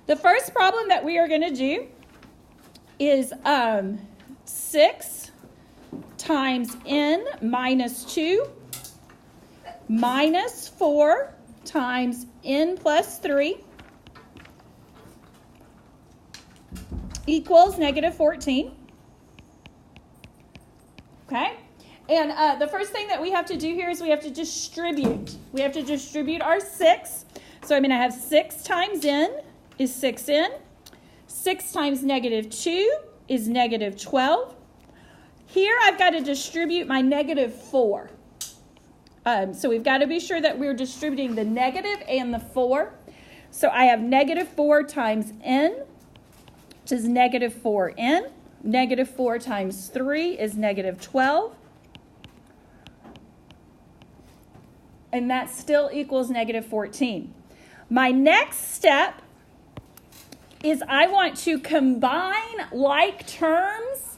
The first problem that we are going to do is 6 times n minus 2 minus 4 times n plus 3 equals negative 14. Okay? And the first thing that we have to do here is we have to distribute. We have to distribute our 6. So I'm going to have 6 times n is 6n. 6 times negative 2 is negative 12. Here I've got to distribute my negative 4. So we've got to be sure that we're distributing the negative and the 4. So I have negative 4 times n, which is negative 4n. Negative 4 times 3 is negative 12. And that still equals negative 14. My next step is I want to combine like terms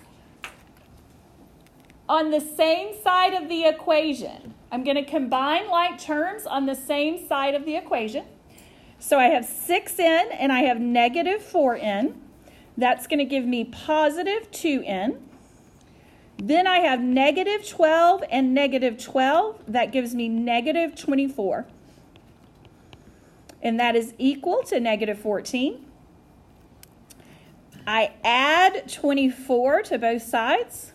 on the same side of the equation. I'm going to combine like terms on the same side of the equation. So I have 6n and I have negative 4n. That's going to give me positive 2n. Then I have negative 12 and negative 12. That gives me negative 24. And that is equal to negative 14. I add 24 to both sides.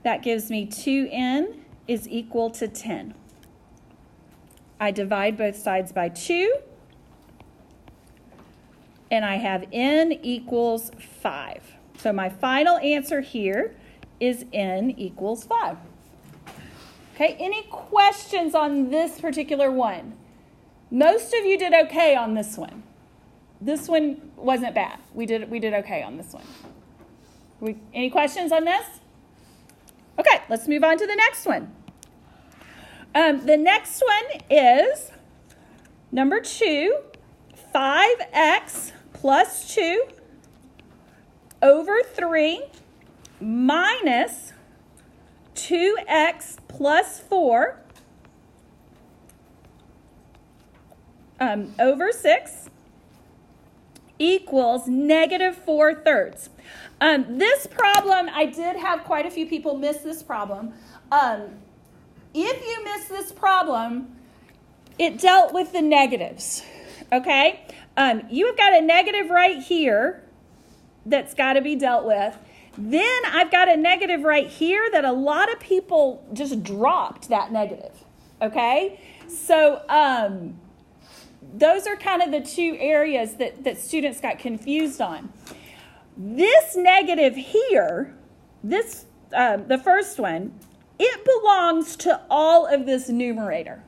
That gives me 2n is equal to 10. I divide both sides by 2. And I have n equals 5. So my final answer here is n equals 5. Okay, any questions on this particular one? Most of you did okay on this one. This one wasn't bad. We did okay on this one. Any questions on this? Okay, let's move on to the next one. The next one is number 2, 5x plus 2 over 3 minus 2x plus 4 over 6 equals negative 4/3. This problem, I did have quite a few people miss this problem. If you miss this problem, it dealt with the negatives, okay? You've got a negative right here that's got to be dealt with. Then I've got a negative right here that a lot of people just dropped that negative, okay? So those are kind of the two areas that students got confused on. This negative here, the first one, it belongs to all of this numerator,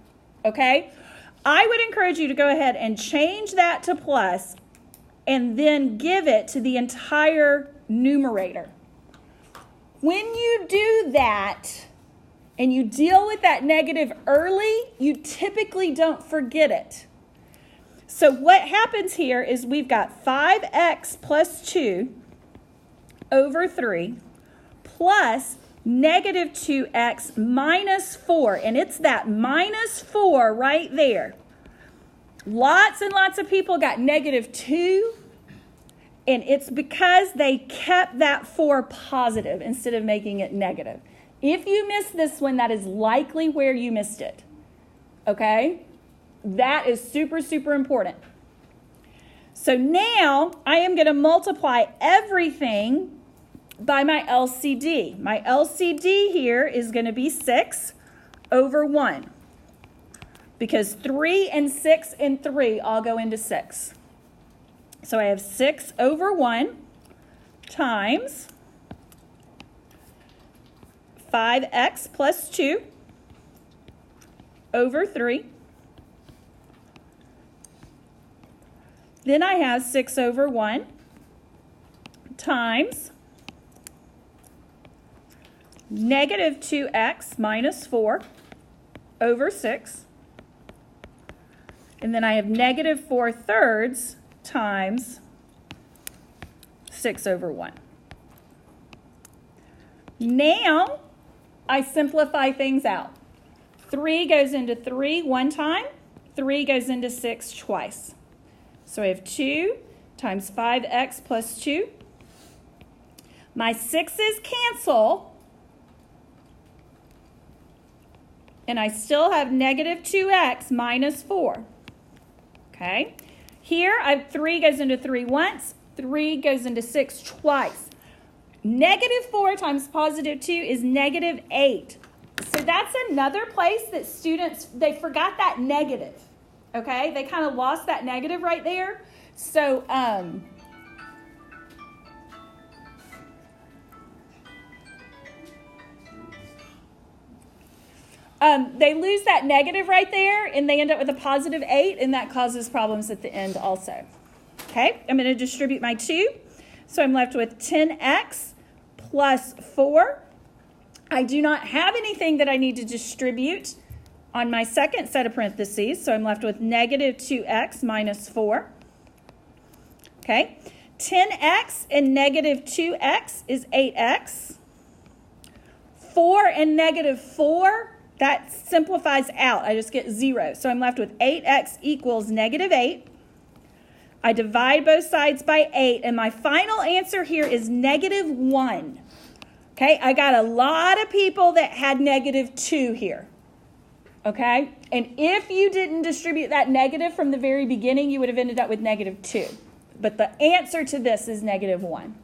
okay? I would encourage you to go ahead and change that to plus and then give it to the entire numerator. When you do that and you deal with that negative early, you typically don't forget it. So what happens here is we've got 5x plus 2 over 3 plus negative 2x minus 4. And it's that minus 4 right there. Lots and lots of people got negative 2. And it's because they kept that 4 positive instead of making it negative. If you missed this one, that is likely where you missed it. Okay? That is super, super important. So now I am going to multiply everything by my LCD. My LCD here is going to be 6 over 1. Because 3 and 6 and 3 all go into 6. So I have 6 over 1 times 5x plus 2 over 3. Then I have 6 over 1 times negative 2x minus 4 over 6. And then I have negative 4/3 times 6 over 1. Now I simplify things out. 3 goes into 3 one time. 3 goes into 6 twice. So I have 2 times 5x plus 2. My 6's cancel, and I still have negative 2x minus 4. Okay? Here, I have 3 goes into 3 once, 3 goes into 6 twice. Negative 4 times positive 2 is negative 8. So that's another place that students, they forgot that negative. Okay? They kind of lost that negative right there. So, they lose that negative right there, and they end up with a positive 8, and that causes problems at the end also. Okay, I'm going to distribute my 2. So I'm left with 10x plus 4. I do not have anything that I need to distribute on my second set of parentheses, so I'm left with negative 2x minus 4. Okay, 10x and negative 2x is 8x. 4 and negative 4, that simplifies out. I just get 0. So I'm left with 8x equals negative 8. I divide both sides by 8, and my final answer here is negative 1. Okay, I got a lot of people that had negative 2 here. Okay, and if you didn't distribute that negative from the very beginning, you would have ended up with negative 2. But the answer to this is negative 1.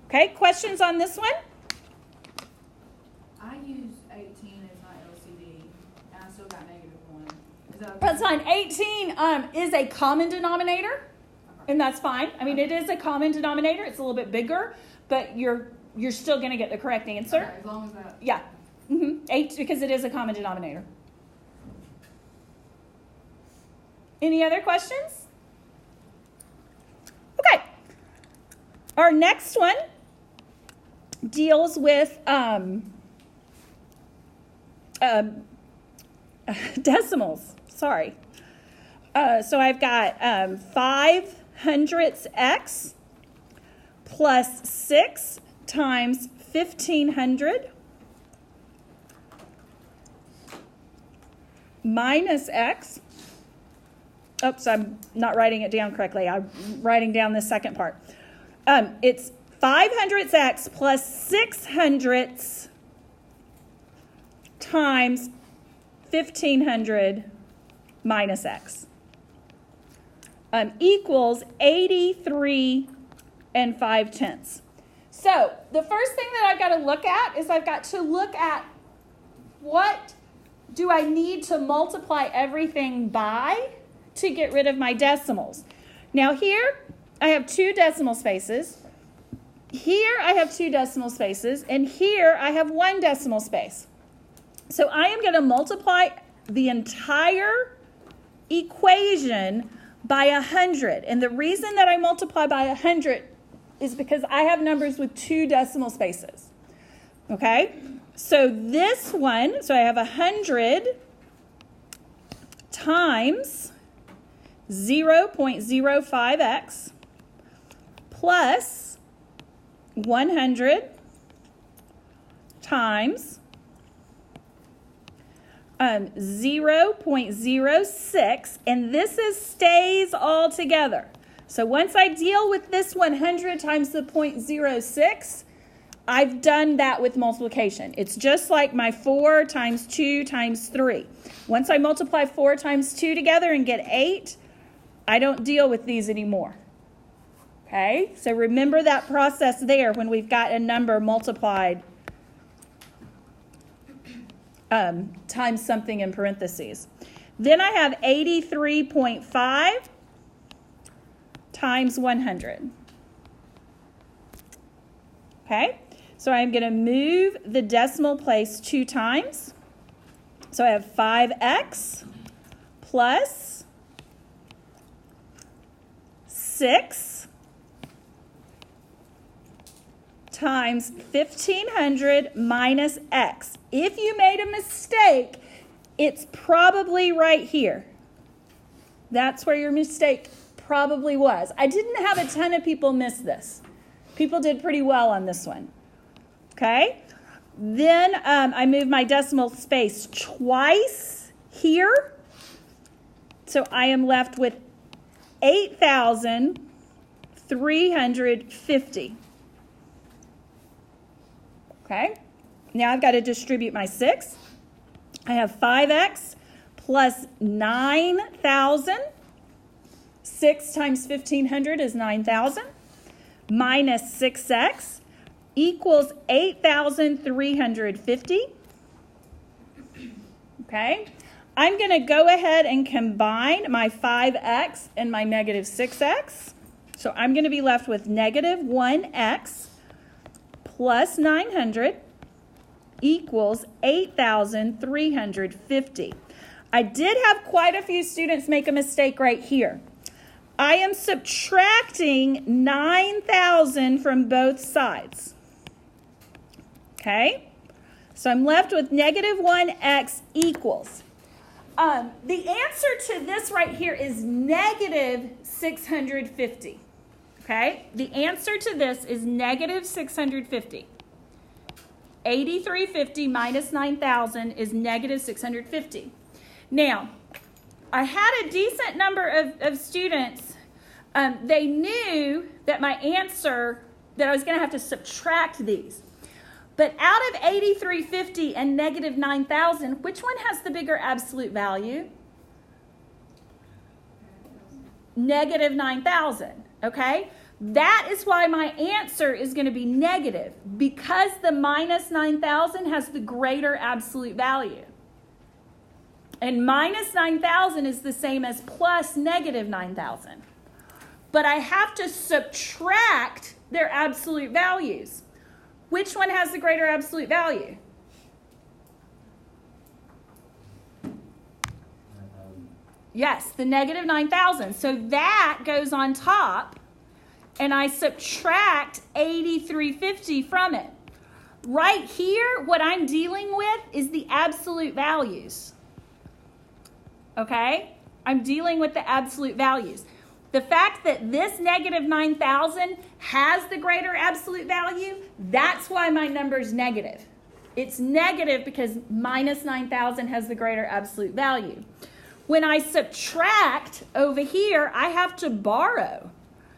Okay, questions on this one? I used 18 as my LCD, and I still got negative 1. Is that okay? That's fine. 18 is a common denominator, and that's fine. I mean, it is a common denominator. It's a little bit bigger, but you're still going to get the correct answer. Okay, as long as that. Yeah. 8, because it is a common denominator. Any other questions? Okay. Our next one deals with decimals. Sorry. So I've got 5/100 x plus 6 times 1500 minus x. Oops, I'm not writing it down correctly. I'm writing down the second part. It's 5/100 x plus 6/100 times 1500 minus x equals 83 5/10. So the first thing that I've got to look at is I've got to look at what do I need to multiply everything by to get rid of my decimals. Now here I have 2 decimal spaces. Here I have 2 decimal spaces, and here I have 1 decimal space. So I am going to multiply the entire equation by 100. And the reason that I multiply by 100 is because I have numbers with 2 decimal spaces. Okay? So this one, so I have 100 times 0.05x plus 100 times 0.06, and this stays all together. So once I deal with this 100 times the 0.06, I've done that with multiplication. It's just like my 4 times 2 times 3. Once I multiply 4 times 2 together and get 8, I don't deal with these anymore. Okay? So remember that process there when we've got a number multiplied times something in parentheses. Then I have 83.5 times 100. Okay? So I'm going to move the decimal place 2 times. So I have 5x plus 6 times 1500 minus x. If you made a mistake, it's probably right here. That's where your mistake probably was. I didn't have a ton of people miss this. People did pretty well on this one. Okay? Then I move my decimal space twice here. So I am left with 8,350. Okay, now I've got to distribute my 6. I have 5x plus 9,000. 6 times 1,500 is 9,000. Minus 6x equals 8,350. Okay, I'm going to go ahead and combine my 5x and my negative 6x. So I'm going to be left with negative 1x plus 900 equals 8,350. I did have quite a few students make a mistake right here. I am subtracting 9,000 from both sides. Okay? So I'm left with negative 1x equals. The answer to this right here is negative 650. Okay? The answer to this is negative 650. 8,350 minus 9,000 is negative 650. Now, I had a decent number of students, they knew that my answer, that I was going to have to subtract these. But out of 8,350 and negative 9,000, which one has the bigger absolute value? Negative 9,000, okay? That is why my answer is going to be negative, because the minus 9,000 has the greater absolute value. And minus 9,000 is the same as plus negative 9,000. But I have to subtract their absolute values. Which one has the greater absolute value? Yes, the negative 9,000. So that goes on top, and I subtract 8,350 from it. Right here, what I'm dealing with is the absolute values. Okay? I'm dealing with the absolute values. The fact that this negative 9,000 has the greater absolute value, that's why my number is negative. It's negative because minus 9,000 has the greater absolute value. When I subtract over here, I have to borrow.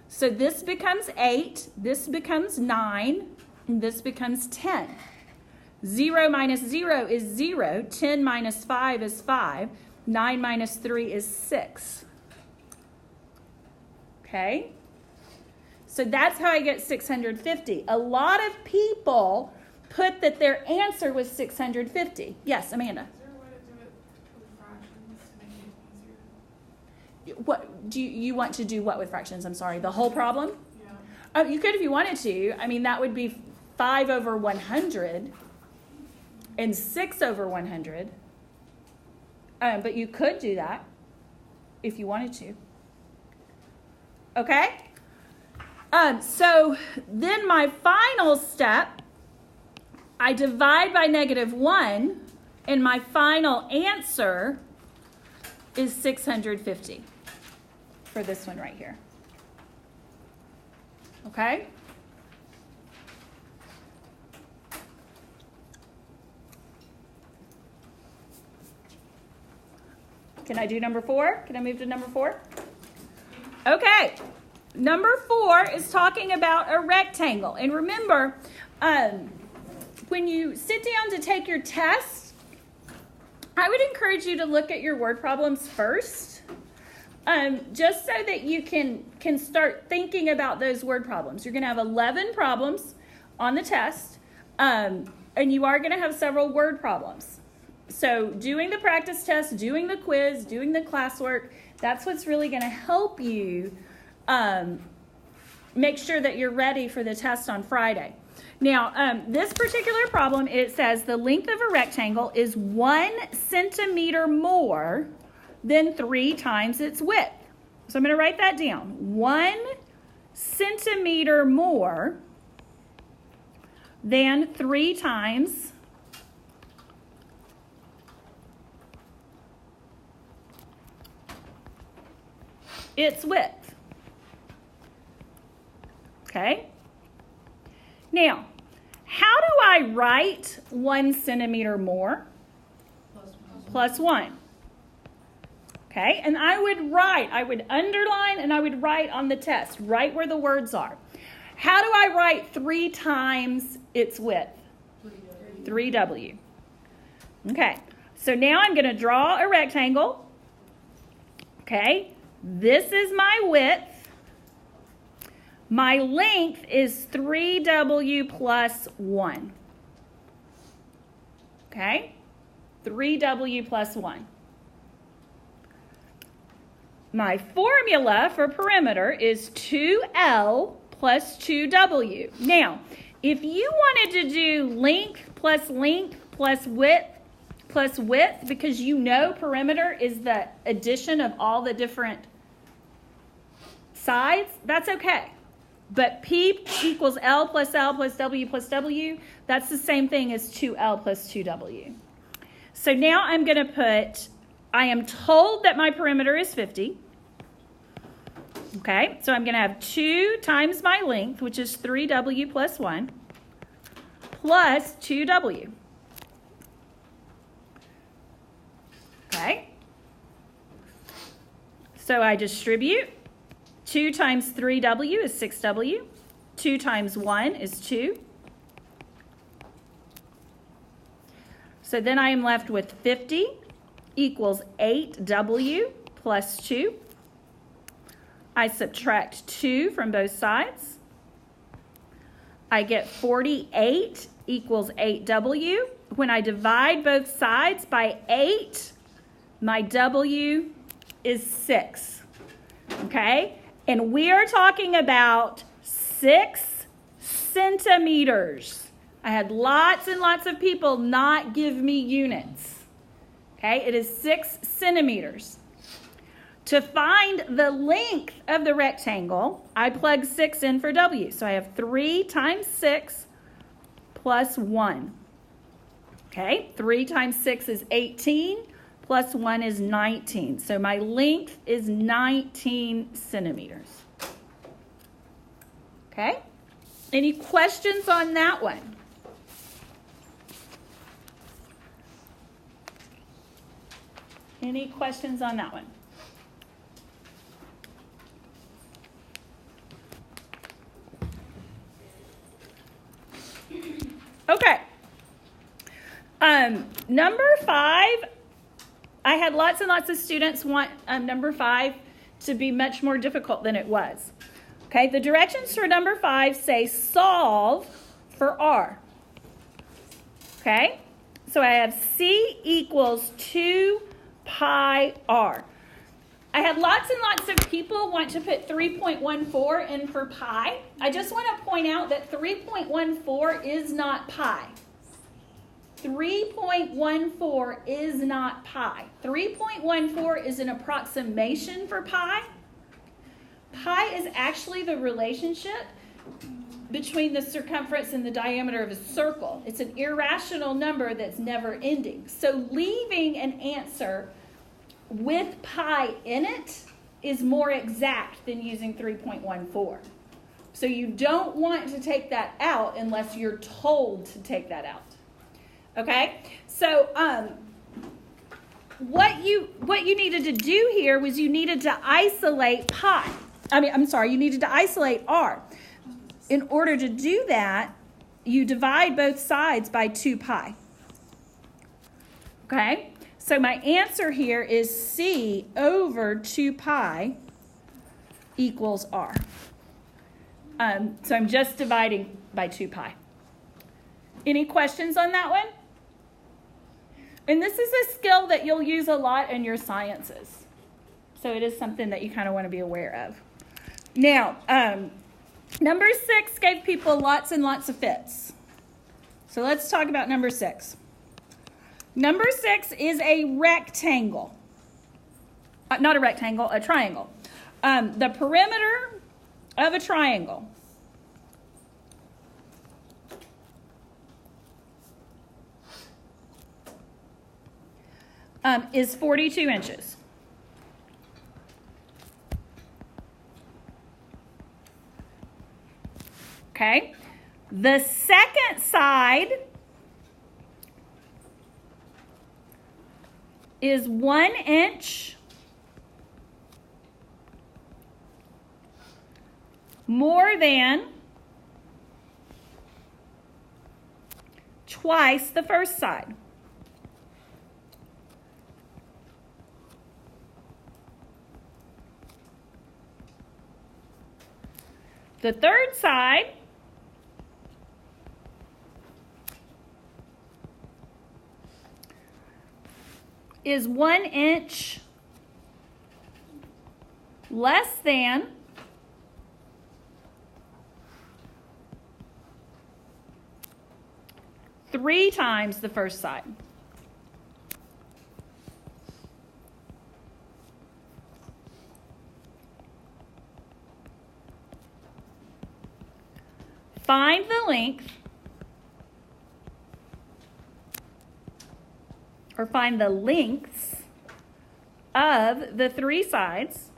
So this becomes 8, this becomes 9, and this becomes 10. 0 minus 0 is 0. 10 minus 5 is 5. 9 minus 3 is 6. Okay? So that's how I get 650. A lot of people put that their answer was 650. Yes, Amanda? Is there a way to do it with fractions to make it easier? What do you want to do what with fractions? I'm sorry. The whole problem? Yeah. You could if you wanted to. I mean, that would be 5 over 100 and 6 over 100. But you could do that if you wanted to. Okay? So then my final step, I divide by negative 1, and my final answer is 650 for this one right here. Okay? Can I do number 4? Can I move to number 4? Okay. Number 4 is talking about a rectangle. And remember, when you sit down to take your test, I would encourage you to look at your word problems first, just so that you can start thinking about those word problems. You're going to have 11 problems on the test, and you are going to have several word problems. So doing the practice test, doing the quiz, doing the classwork, that's what's really going to help you make sure that you're ready for the test on Friday. Now, this particular problem, it says the length of a rectangle is 1 centimeter more than 3 times its width. So I'm going to write that down. 1 centimeter more than 3 times its width. Okay? Now, how do I write 1 centimeter more? Plus 1. Okay, and I would underline, and I would write on the test, right where the words are. How do I write 3 times its width? 3W. Okay, so now I'm going to draw a rectangle. Okay, this is my width. My length is 3W plus 1. Okay, 3W plus 1. My formula for perimeter is 2L plus 2W. Now, if you wanted to do length plus width, because you know perimeter is the addition of all the different sides, that's okay. But P equals L plus W plus W, that's the same thing as 2L plus 2W. So now I'm going to put, I am told that my perimeter is 50. Okay, so I'm going to have 2 times my length, which is 3W plus 1, plus 2W. Okay, so I distribute. 2 times 3W is 6W. 2 times 1 is 2. So then I am left with 50 equals 8W plus 2. I subtract 2 from both sides. I get 48 equals 8W. When I divide both sides by 8, my W is 6. Okay? And we are talking about 6 centimeters. I had lots and lots of people not give me units. Okay? It is 6 centimeters. To find the length of the rectangle, I plug 6 in for W. So I have 3 times 6 plus 1. Okay, 3 times 6 is 18, plus 1 is 19. So my length is 19 centimeters. Okay, any questions on that one? Any questions on that one? Okay. Number 5, I had lots and lots of students want number 5 to be much more difficult than it was. Okay, the directions for number 5 say solve for R. Okay, so I have C equals 2 pi R. I had lots and lots of people want to put 3.14 in for pi. I just want to point out that 3.14 is not pi. 3.14 is not pi. 3.14 is an approximation for pi. Pi is actually the relationship between the circumference and the diameter of a circle. It's an irrational number that's never ending. So leaving an answer with pi in it is more exact than using 3.14. So you don't want to take that out unless you're told to take that out. Okay? So what you needed to do here was you needed to isolate pi. You needed to isolate R. In order to do that, you divide both sides by 2 pi. Okay? So my answer here is C over 2 pi equals R. So I'm just dividing by 2 pi. Any questions on that one? And this is a skill that you'll use a lot in your sciences. So it is something that you kind of want to be aware of. Now, number 6 gave people lots and lots of fits. So let's talk about number 6. Number 6 is a rectangle. Not a rectangle, a triangle. The perimeter of a triangle is 42 inches. Okay. The second side is 1 inch more than twice the first side. The third side is 1 inch less than three times the first side. Find the length, or find the lengths of the three sides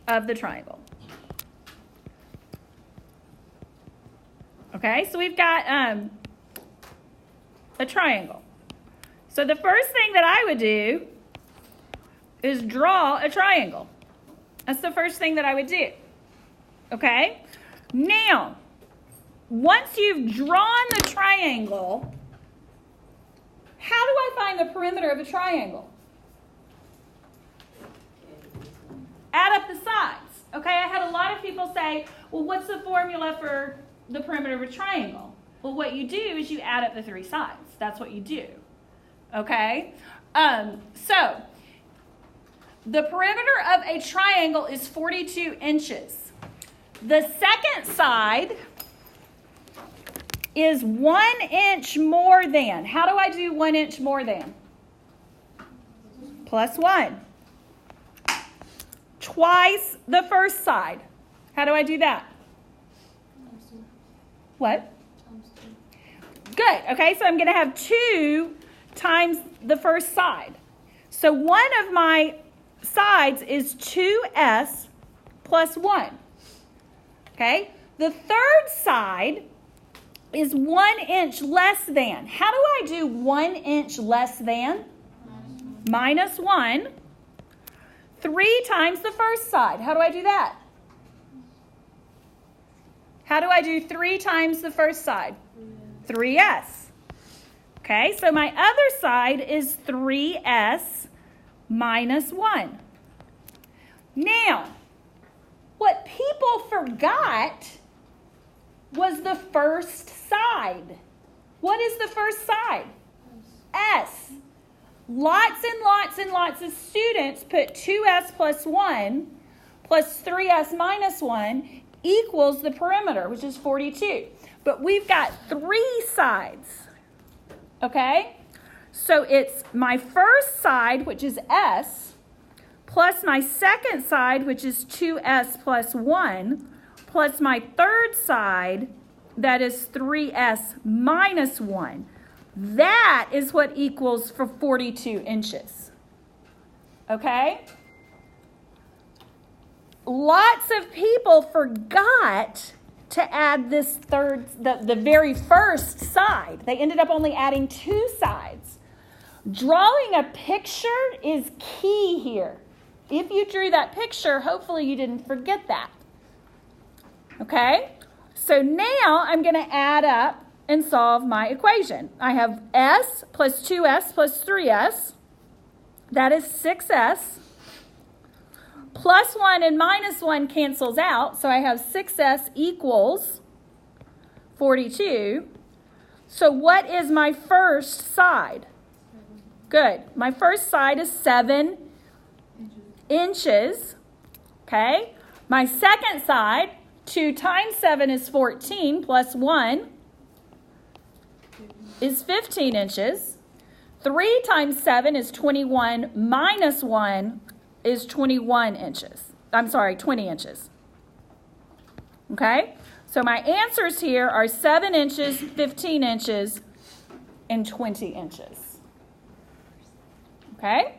of the triangle. Okay, so we've got a triangle. So the first thing that I would do is draw a triangle. That's the first thing that I would do. Okay? Now, once you've drawn the triangle, how do I find the perimeter of a triangle? Add up the sides. Okay, I had a lot of people say, well, what's the formula for the perimeter of a triangle? Well, what you do is you add up the three sides. That's what you do. Okay? So, the perimeter of a triangle is 42 inches. The second side is 1 inch more than. How do I do 1 inch more than? Plus 1. Twice the first side. How do I do that? What? Good. Okay, so I'm going to have 2 times the first side. So one of my sides is 2s plus 1. Okay? The third side is 1 inch less than. How do I do 1 inch less than? Minus 1. 3 times the first side. How do I do that? How do I do 3 times the first side? 3s. Okay, so my other side is 3s minus 1. Now, what people forgot was the first side. What is the first side? S. Lots and lots and lots of students put 2s plus 1 plus 3s minus 1 equals the perimeter, which is 42. But we've got 3 sides. Okay? So it's my first side, which is s, plus my second side, which is 2s plus 1, plus my third side, that is 3s minus 1. That is what equals for 42 inches. Okay? Lots of people forgot to add this third, the very first side. They ended up only adding 2 sides. Drawing a picture is key here. If you drew that picture, hopefully you didn't forget that. Okay? So now I'm going to add up and solve my equation. I have s plus 2s plus 3s. That is 6s. Plus 1 and minus 1 cancels out, so I have 6s equals 42. So what is my first side? Good. My first side is 7 inches. Okay. My second side, 2 times 7 is 14, plus 1 is 15 inches. 3 times 7 is 21, minus 1 is 21 inches. I'm sorry, 20 inches. Okay? So my answers here are 7 inches, 15 inches, and 20 inches. Okay?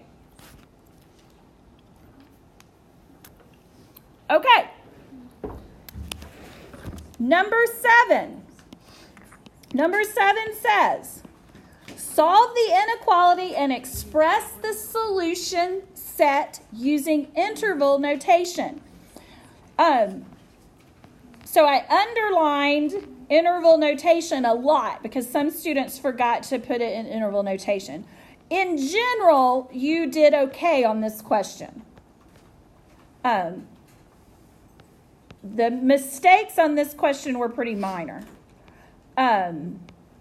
Okay. Number 7. Number 7 says, Solve the inequality and express the solution set using interval notation. So I underlined interval notation a lot because some students forgot to put it in interval notation. In general, you did okay on this question. The mistakes on this question were pretty minor.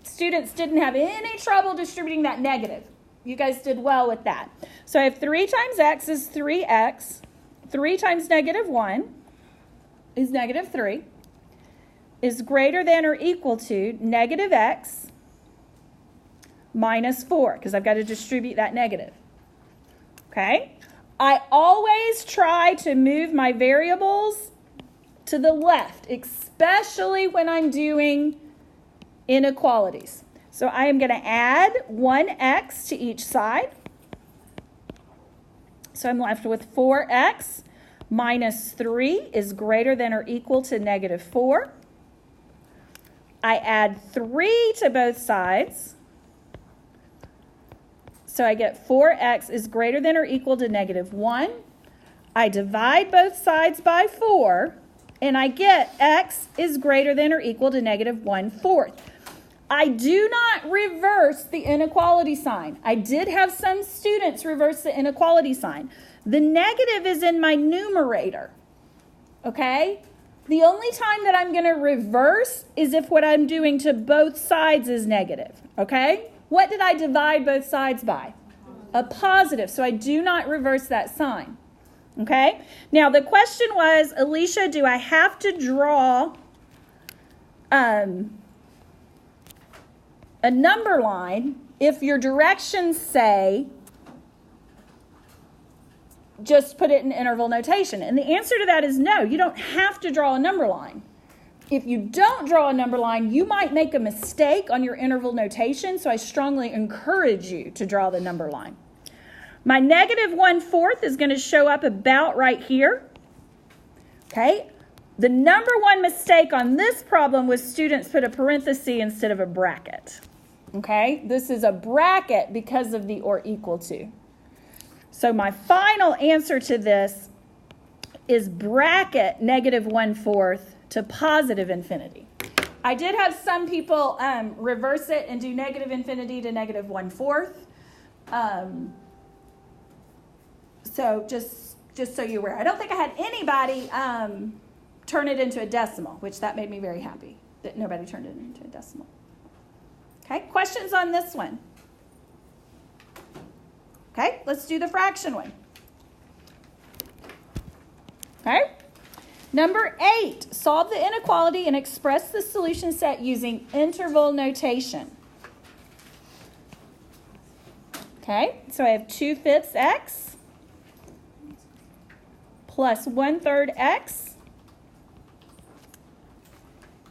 Students didn't have any trouble distributing that negative. You guys did well with that. So I have 3 times x is 3x. 3 times negative 1 is negative 3. Is greater than or equal to negative x minus 4, because I've got to distribute that negative. Okay? I always try to move my variables to the left, especially when I'm doing inequalities. So I am going to add 1x to each side. So I'm left with 4x minus 3 is greater than or equal to negative 4. I add 3 to both sides. So I get 4x is greater than or equal to negative 1. I divide both sides by 4, and I get x is greater than or equal to negative 1/4. I do not reverse the inequality sign. I did have some students reverse the inequality sign. The negative is in my numerator, okay? The only time that I'm going to reverse is if what I'm doing to both sides is negative, okay? What did I divide both sides by? A positive, so I do not reverse that sign, okay? Now, the question was, Alicia, do I have to draw a number line if your directions say just put it in interval notation? And the answer to that is no, you don't have to draw a number line. If you don't draw a number line, you might make a mistake on your interval notation, so I strongly encourage you to draw the number line. My negative 1/4 is going to show up about right here. Okay? The number one mistake on this problem was students put a parenthesis instead of a bracket. Okay? This is a bracket because of the or equal to. So my final answer to this is bracket negative 1/4 to positive infinity. I did have some people reverse it and do negative infinity to negative 1/4. So just so you're aware. I don't think I had anybody turn it into a decimal, which that made me very happy that nobody turned it into a decimal. Okay, questions on this one? Okay, let's do the fraction one. Okay, number 8, solve the inequality and express the solution set using interval notation. Okay, so I have 2/5 x plus 1/3 x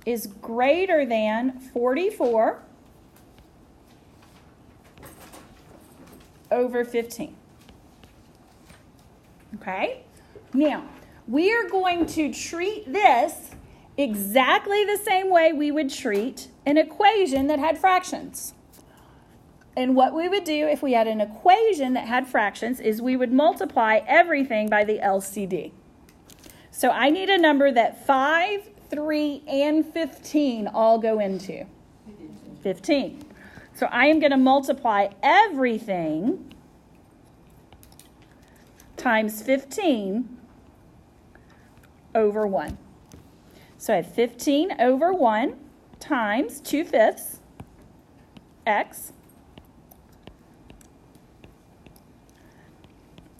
is greater than 44 over 15. Okay, now we are going to treat this exactly the same way we would treat an equation that had fractions. And what we would do if we had an equation that had fractions is we would multiply everything by the LCD. So I need a number that 5, 3, and 15 all go into. 15. So I am going to multiply everything times 15 over 1. So I have 15 over 1 times 2/5 x.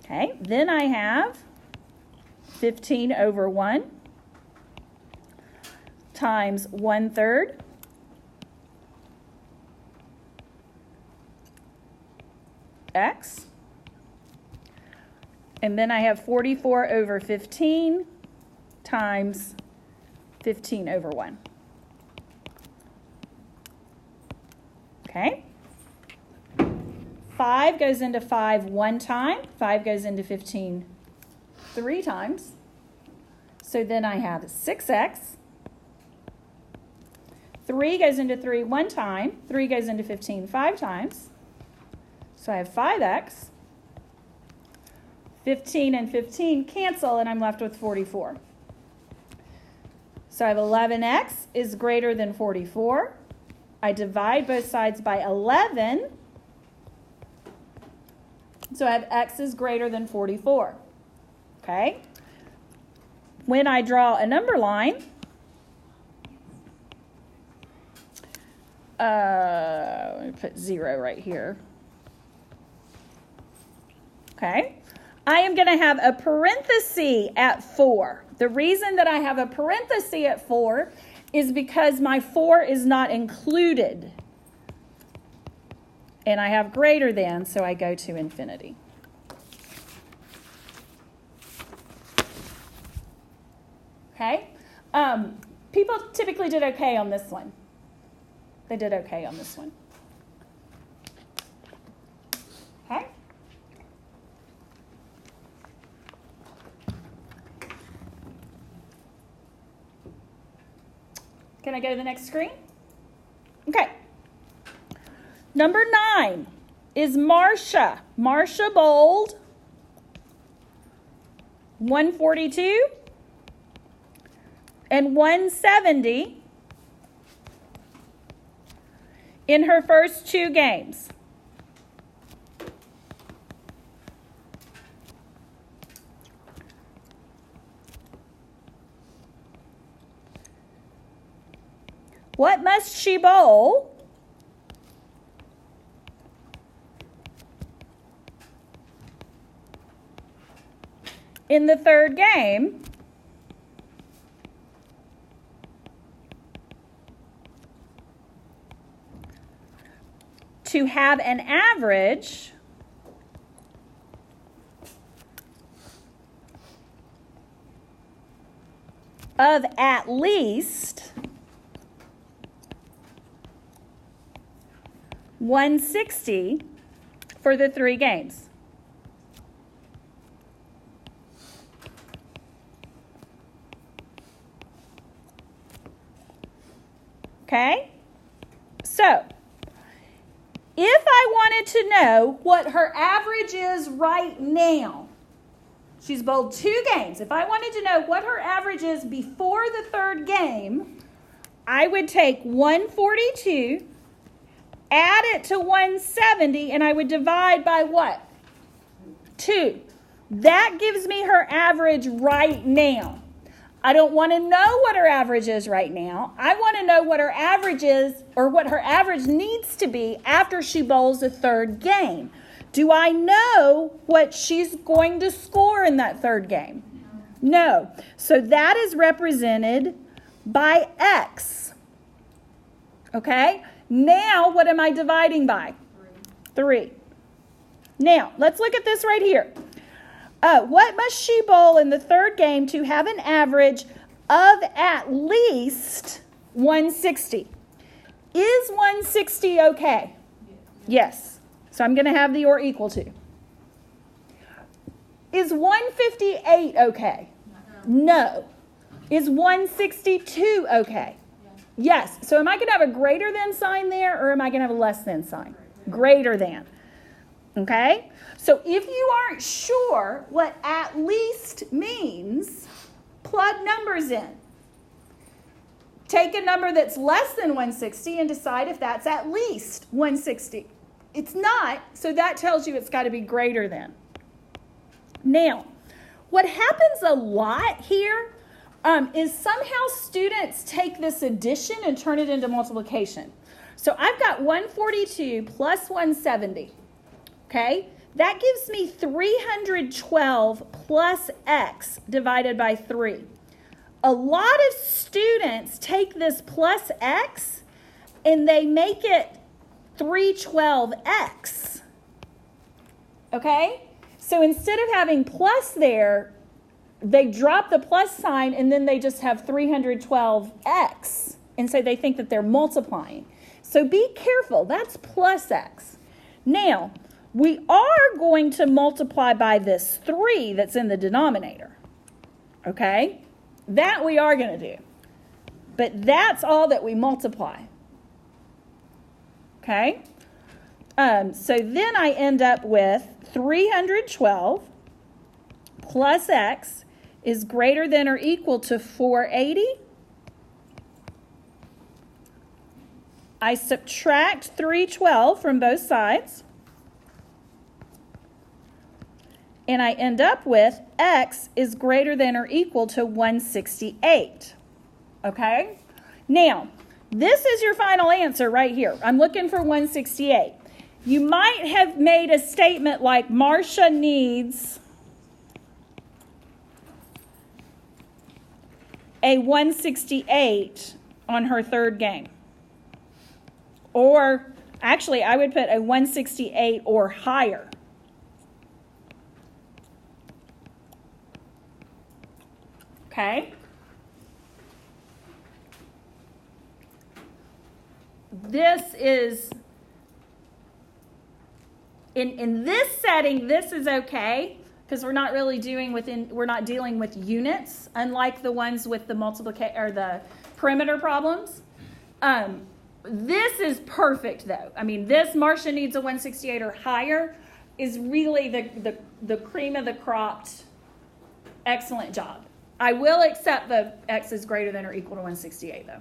Okay, then I have 15 over 1 times 1/3 x. And then I have 44 over 15 times 15 over 1. Okay. 5 goes into 5 one time. 5 goes into 15 3 times. So then I have 6x. 3 3 goes into 3 one time. 3 goes into 15 5 times. So I have 5x. 15 and 15 cancel, and I'm left with 44. So I have 11x is greater than 44. I divide both sides by 11. So I have x is greater than 44. Okay? When I draw a number line, let me put 0 right here. Okay? I am going to have a parenthesis at 4. The reason that I have a parenthesis at 4 is because my 4 is not included. And I have greater than, so I go to infinity. Okay? People typically did okay on this one. They did okay on this one. Okay? Can I go to the next screen? Okay. Number 9 is Marcia. Marcia Bold, 142 and 170 in her first 2 games. What must she bowl in the 3rd game to have an average of at least 160 for the 3 games? Okay? So, if I wanted to know what her average is right now, she's bowled 2 games. If I wanted to know what her average is before the 3rd game, I would take 142, add it to 170, and I would divide by what? 2. That gives me her average right now. I don't want to know what her average is right now. I want to know what her average is, or what her average needs to be after she bowls a 3rd game. Do I know what she's going to score in that 3rd game? No. So that is represented by x. Okay? Now, what am I dividing by? 3. Now, let's look at this right here. What must she bowl in the 3rd game to have an average of at least 160? Is 160 okay? Yes. So I'm going to have the or equal to. Is 158 okay? No. Is 162 okay? Yes. So am I going to have a greater than sign there, or am I going to have a less than sign? Greater than. Okay? So if you aren't sure what at least means, plug numbers in. Take a number that's less than 160 and decide if that's at least 160. It's not, so that tells you it's got to be greater than. Now, what happens a lot here is somehow students take this addition and turn it into multiplication. So I've got 142 plus 170, okay? That gives me 312 plus x divided by 3. A lot of students take this plus x and they make it 312x, okay? So instead of having plus there, they drop the plus sign and then they just have 312x. And so they think that they're multiplying. So be careful, that's plus x. Now, we are going to multiply by this 3 that's in the denominator, okay? That we are going to do. But that's all that we multiply. Okay? So then I end up with 312 plus x is greater than or equal to 480. I subtract 312 from both sides. And I end up with x is greater than or equal to 168. Okay? Now, this is your final answer right here. I'm looking for 168. You might have made a statement like Marcia needs a 168 on her third game. Or, actually, I would put a 168 or higher. Okay? This is, in this setting, this is okay, because we're not really we're not dealing with units, unlike the ones with the multiplication or the perimeter problems. This is perfect, though. I mean, this Marcia needs a 168 or higher is really the cream of the cropped. Excellent job. I will accept the x is greater than or equal to 168, though.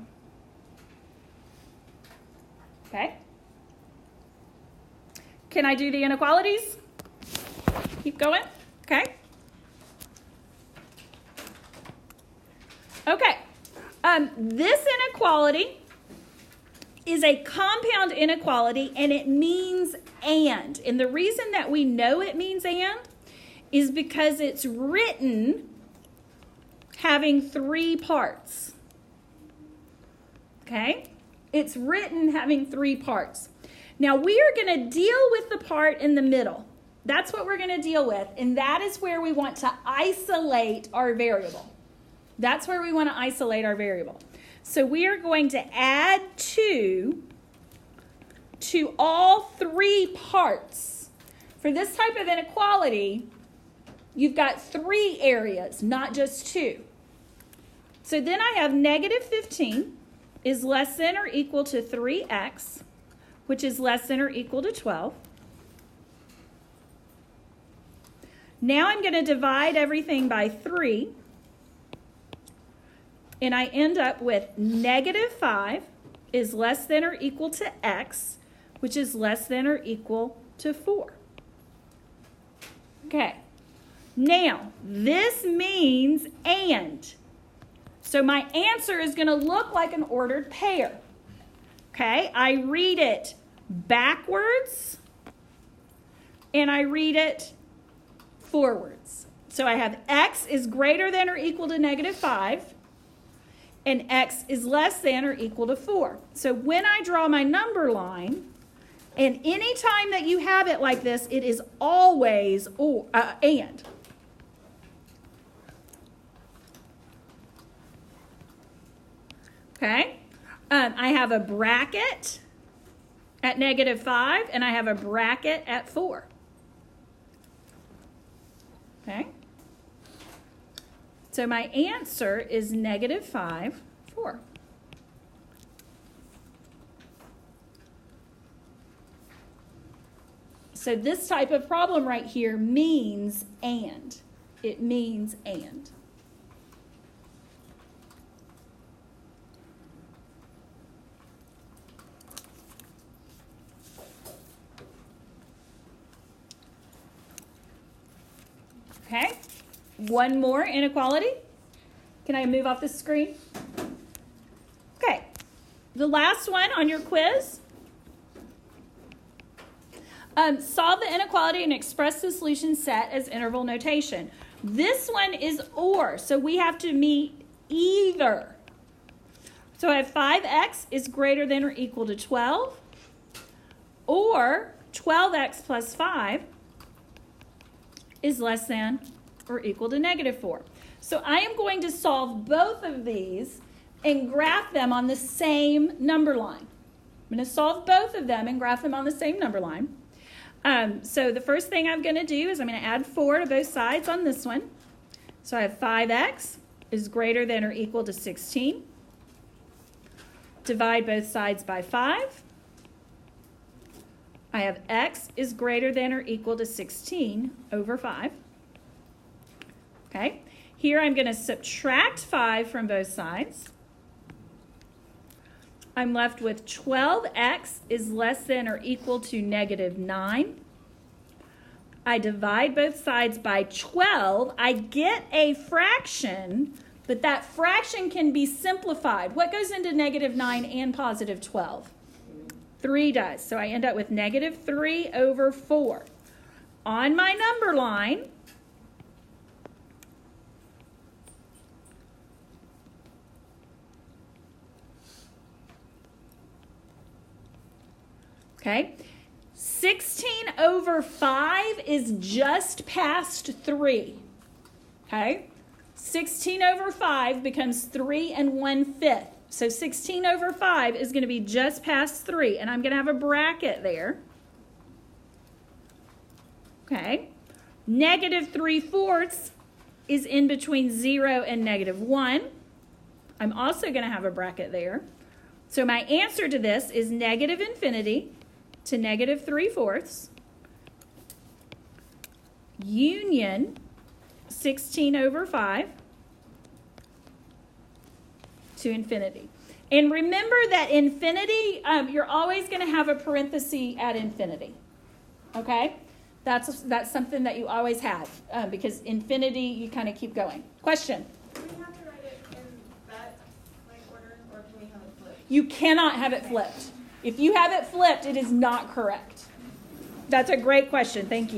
Okay? Can I do the inequalities? Keep going. Okay? Okay. This inequality is a compound inequality, and it means and. And the reason that we know it means and is because it's written having three parts. Okay? It's written having three parts. Now, we are going to deal with the part in the middle. That's what we're going to deal with, and that is where we want to isolate our variable. That's where we want to isolate our variable. So we are going to add 2 to all three parts. For this type of inequality, you've got 3 areas, not just 2. So then I have negative 15 is less than or equal to 3x, which is less than or equal to 12. Now I'm going to divide everything by 3, and I end up with negative 5 is less than or equal to x, which is less than or equal to 4. Okay, now this means and. So my answer is going to look like an ordered pair. Okay, I read it backwards and I read it forwards. So I have x is greater than or equal to negative 5 and x is less than or equal to 4. So when I draw my number line, and any time that you have it like this, it is always and. Okay, I have a bracket at negative 5, and I have a bracket at 4. Okay, so my answer is negative 5, 4. So this type of problem right here means and. It means and. Okay, one more inequality. Can I move off the screen? Okay, the last one on your quiz. Solve the inequality and express the solution set as interval notation. This one is or, so we have to meet either. So I have 5x is greater than or equal to 12, or 12x plus 5 is less than or equal to negative 4. So I am going to solve both of these and graph them on the same number line. I'm going to solve both of them and graph them on the same number line. So the first thing I'm going to do is I'm going to add 4 to both sides on this one. So I have 5x is greater than or equal to 16. Divide both sides by 5. I have x is greater than or equal to 16 over 5. Okay, here I'm going to subtract 5 from both sides. I'm left with 12x is less than or equal to negative 9. I divide both sides by 12. I get a fraction, but that fraction can be simplified. What goes into negative 9 and positive 12? 3 does. So I end up with negative 3 over 4. On my number line, okay, 16 over 5 is just past 3. Okay, 16 over 5 becomes 3 1/5. So 16 over 5 is going to be just past 3, and I'm going to have a bracket there. Okay, negative 3/4 is in between 0 and negative 1. I'm also going to have a bracket there. So my answer to this is negative infinity to negative 3/4 union 16 over 5 to infinity. And remember that infinity, you're always going to have a parenthesis at infinity. Okay? That's something that you always have because infinity, you kind of keep going. Question? Do we have to write it in that order, or can we have it flipped? You cannot have it flipped. If you have it flipped, it is not correct. That's a great question. Thank you.